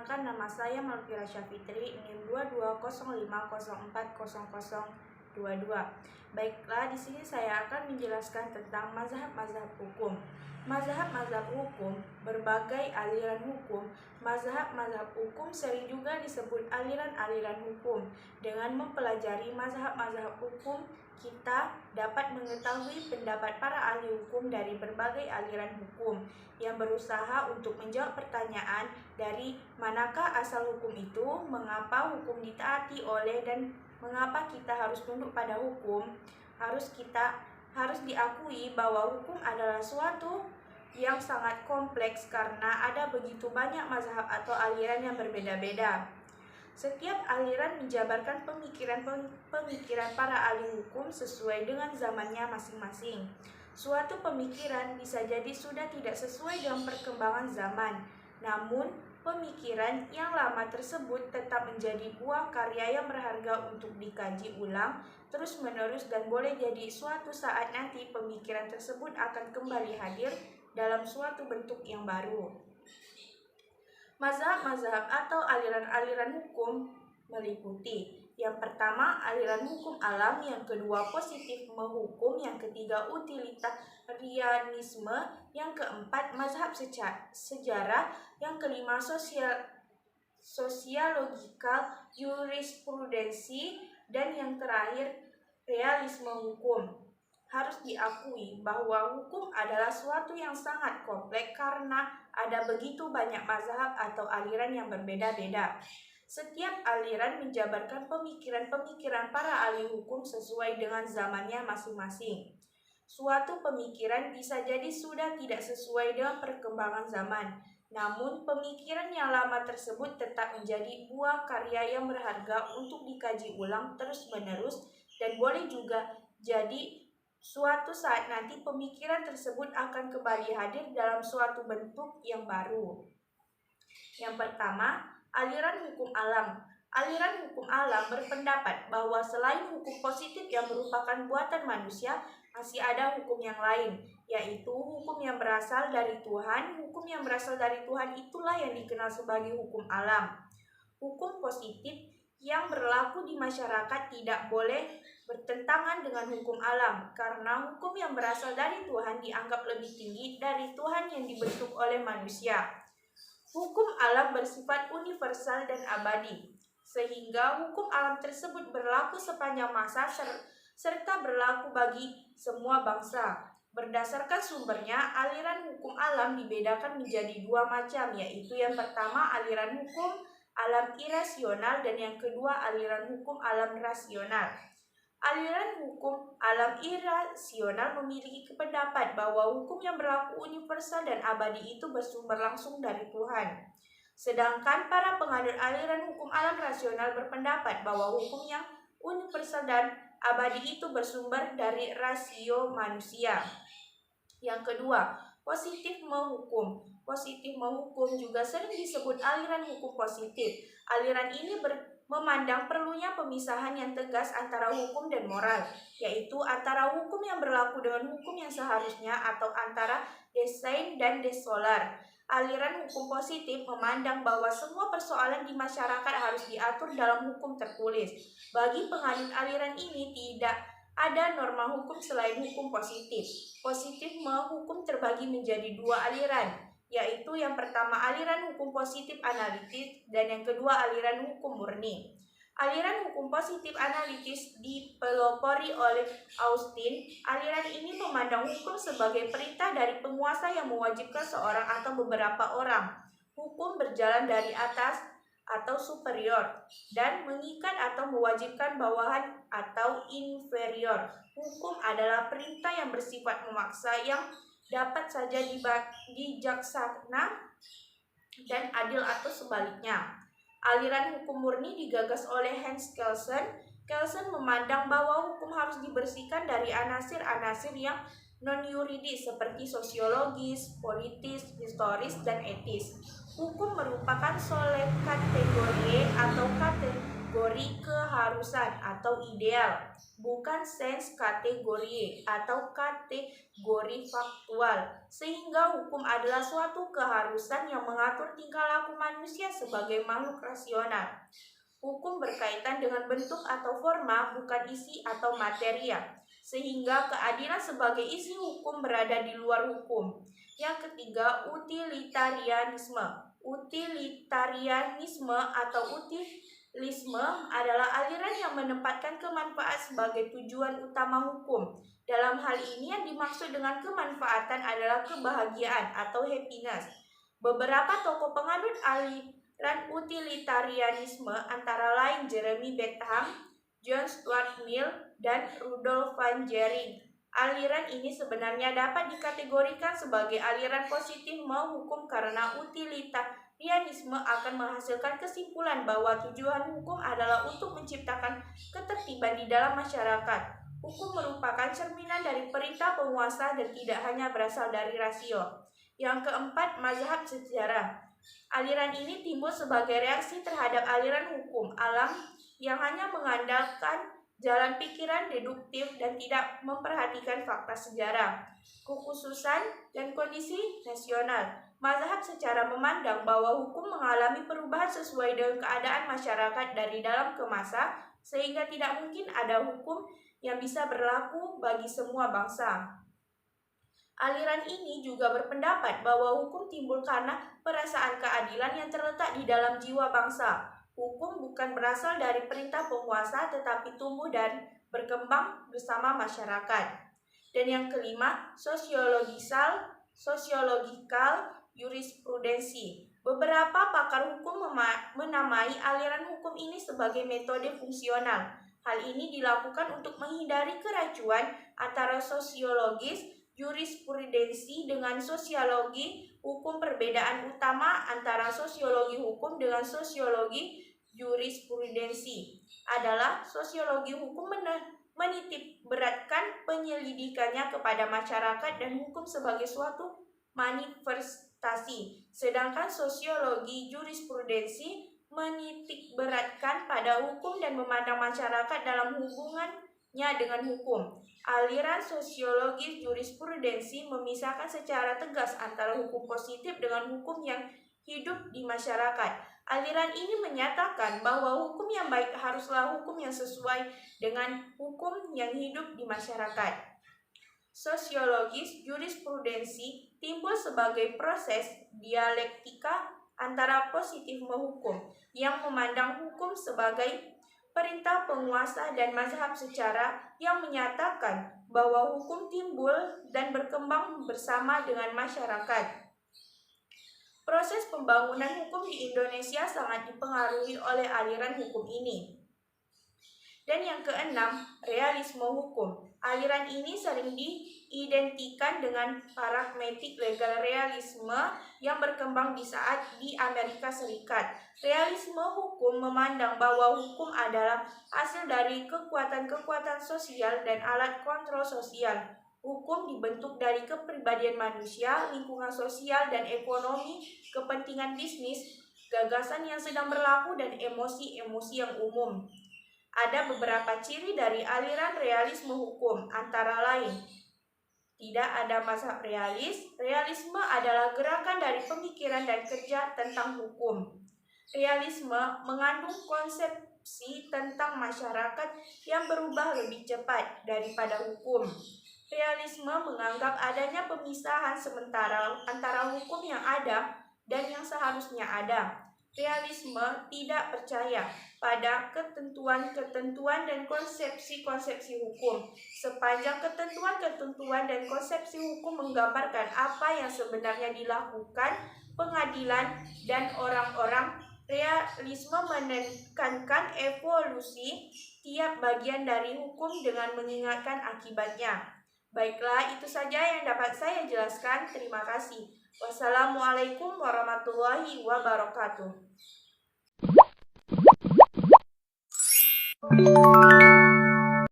Perkenalkan, nama saya Malvira Syafitri, NIM 2205040022. Baiklah, di sini saya akan menjelaskan tentang mazhab-mazhab hukum. Mazhab-mazhab hukum, berbagai aliran hukum. Mazhab-mazhab hukum sering juga disebut aliran-aliran hukum. Dengan mempelajari mazhab-mazhab hukum, kita dapat mengetahui pendapat para ahli hukum dari berbagai aliran hukum yang berusaha untuk menjawab pertanyaan dari manakah asal hukum itu, mengapa hukum ditaati oleh, dan mengapa kita harus tunduk pada hukum. Harus diakui bahwa hukum adalah suatu yang sangat kompleks karena ada begitu banyak mazhab atau aliran yang berbeda-beda. Setiap aliran menjabarkan pemikiran para ahli hukum sesuai dengan zamannya masing-masing. Suatu pemikiran bisa jadi sudah tidak sesuai dengan perkembangan zaman, namun pemikiran yang lama tersebut tetap menjadi buah karya yang berharga untuk dikaji ulang terus-menerus, dan boleh jadi suatu saat nanti pemikiran tersebut akan kembali hadir dalam suatu bentuk yang baru. Mazhab-mazhab atau aliran-aliran hukum meliputi: yang pertama, aliran hukum alam; yang kedua, positifisme hukum; yang ketiga, utilitarianisme; yang keempat, mazhab sejarah; yang kelima, sosiologikal jurisprudensi; dan yang terakhir, realisme hukum. Harus diakui bahwa hukum adalah suatu yang sangat kompleks karena ada begitu banyak mazhab atau aliran yang berbeda-beda. Setiap aliran menjabarkan pemikiran-pemikiran para ahli hukum sesuai dengan zamannya masing-masing. Suatu pemikiran bisa jadi sudah tidak sesuai dengan perkembangan zaman, namun pemikiran yang lama tersebut tetap menjadi buah karya yang berharga untuk dikaji ulang terus-menerus, dan boleh juga jadi suatu saat nanti pemikiran tersebut akan kembali hadir dalam suatu bentuk yang baru. Yang pertama, aliran hukum alam. Aliran hukum alam berpendapat bahwa selain hukum positif yang merupakan buatan manusia, masih ada hukum yang lain, yaitu hukum yang berasal dari Tuhan. Hukum yang berasal dari Tuhan itulah yang dikenal sebagai hukum alam. Hukum positif yang berlaku di masyarakat tidak boleh bertentangan dengan hukum alam, karena hukum yang berasal dari Tuhan dianggap lebih tinggi dari Tuhan yang dibentuk oleh manusia. Hukum alam bersifat universal dan abadi, sehingga hukum alam tersebut berlaku sepanjang masa serta berlaku bagi semua bangsa. Berdasarkan sumbernya, aliran hukum alam dibedakan menjadi dua macam, yaitu yang pertama, aliran hukum alam irasional, dan yang kedua, aliran hukum alam rasional. Aliran hukum alam irasional memiliki pendapat bahwa hukum yang berlaku universal dan abadi itu bersumber langsung dari Tuhan. Sedangkan para penganut aliran hukum alam rasional berpendapat bahwa hukum yang universal dan abadi itu bersumber dari rasio manusia. Yang kedua, positifisme hukum. Positifisme hukum juga sering disebut aliran hukum positif. Aliran ini memandang perlunya pemisahan yang tegas antara hukum dan moral, yaitu antara hukum yang berlaku dengan hukum yang seharusnya atau antara desain dan desolar. Aliran hukum positif memandang bahwa semua persoalan di masyarakat harus diatur dalam hukum tertulis. Bagi penganut aliran ini tidak ada norma hukum selain hukum positif. Positifisme hukum terbagi menjadi dua aliran, yaitu yang pertama aliran hukum positif analitis dan yang kedua aliran hukum murni. Aliran hukum positif analitis dipelopori oleh Austin. Aliran ini memandang hukum sebagai perintah dari penguasa yang mewajibkan seorang atau beberapa orang. Hukum berjalan dari atas atau superior dan mengikat atau mewajibkan bawahan atau inferior. Hukum adalah perintah yang bersifat memaksa yang dapat saja bijaksana dan adil atau sebaliknya. Aliran hukum murni digagas oleh Hans Kelsen. Kelsen memandang bahwa hukum harus dibersihkan dari anasir-anasir yang non-yuridis seperti sosiologis, politis, historis, dan etis. Hukum merupakan kategori atau kategori keharusan atau ideal, bukan sens kategorie atau kategori faktual, sehingga hukum adalah suatu keharusan yang mengatur tingkah laku manusia sebagai makhluk rasional. Hukum berkaitan dengan bentuk atau forma, bukan isi atau materia, sehingga keadilan sebagai isi hukum berada di luar hukum. Yang ketiga, utilitarianisme. Utilitarianisme atau utilisme adalah aliran yang menempatkan kemanfaat sebagai tujuan utama hukum. Dalam hal ini yang dimaksud dengan kemanfaatan adalah kebahagiaan atau happiness. Beberapa tokoh penganut aliran utilitarianisme antara lain Jeremy Bentham, John Stuart Mill, dan Rudolf van Jering. Aliran ini sebenarnya dapat dikategorikan sebagai aliran positif hukum karena utilitarianisme akan menghasilkan kesimpulan bahwa tujuan hukum adalah untuk menciptakan ketertiban di dalam masyarakat. Hukum merupakan cerminan dari perintah penguasa dan tidak hanya berasal dari rasio. Yang keempat, mazhab sejarah. Aliran ini timbul sebagai reaksi terhadap aliran hukum alam yang hanya mengandalkan jalan pikiran deduktif dan tidak memperhatikan fakta sejarah, kekhususan dan kondisi nasional. Mazhab secara memandang bahwa hukum mengalami perubahan sesuai dengan keadaan masyarakat dari dalam ke masa, sehingga tidak mungkin ada hukum yang bisa berlaku bagi semua bangsa. Aliran ini juga berpendapat bahwa hukum timbul karena perasaan keadilan yang terletak di dalam jiwa bangsa. Hukum bukan berasal dari perintah penguasa tetapi tumbuh dan berkembang bersama masyarakat. Dan yang kelima, sosiologikal jurisprudensi. Beberapa pakar hukum menamai aliran hukum ini sebagai metode fungsional. Hal ini dilakukan untuk menghindari keracuan antara sosiologis jurisprudensi dengan sosiologi hukum. Perbedaan utama antara sosiologi hukum dengan sosiologi jurisprudensi adalah sosiologi hukum menitik beratkan penyelidikannya kepada masyarakat dan hukum sebagai suatu manifestasi, sedangkan sosiologi jurisprudensi menitik beratkan pada hukum dan memandang masyarakat dalam hubungannya dengan hukum. Aliran sosiologi jurisprudensi memisahkan secara tegas antara hukum positif dengan hukum yang hidup di masyarakat. Aliran ini menyatakan bahwa hukum yang baik haruslah hukum yang sesuai dengan hukum yang hidup di masyarakat. Sosiologis jurisprudensi timbul sebagai proses dialektika antara positifme hukum yang memandang hukum sebagai perintah penguasa dan mazhab secara yang menyatakan bahwa hukum timbul dan berkembang bersama dengan masyarakat. Proses pembangunan hukum di Indonesia sangat dipengaruhi oleh aliran hukum ini. Dan yang keenam, realisme hukum. Aliran ini sering diidentikan dengan pragmatic legal realisme yang berkembang di saat di Amerika Serikat. Realisme hukum memandang bahwa hukum adalah hasil dari kekuatan-kekuatan sosial dan alat kontrol sosial. Hukum dibentuk dari kepribadian manusia, lingkungan sosial dan ekonomi, kepentingan bisnis, gagasan yang sedang berlaku, dan emosi-emosi yang umum. Ada beberapa ciri dari aliran realisme hukum, antara lain: tidak ada mazhab realis. Realisme adalah gerakan dari pemikiran dan kerja tentang hukum. Realisme mengandung konsepsi tentang masyarakat yang berubah lebih cepat daripada hukum. Realisme menganggap adanya pemisahan sementara antara hukum yang ada dan yang seharusnya ada. Realisme tidak percaya pada ketentuan-ketentuan dan konsepsi-konsepsi hukum, sepanjang ketentuan-ketentuan dan konsepsi hukum menggambarkan apa yang sebenarnya dilakukan pengadilan dan orang-orang. Realisme menekankan evolusi tiap bagian dari hukum dengan mengingatkan akibatnya. Baiklah, itu saja yang dapat saya jelaskan. Terima kasih. Wassalamualaikum warahmatullahi wabarakatuh.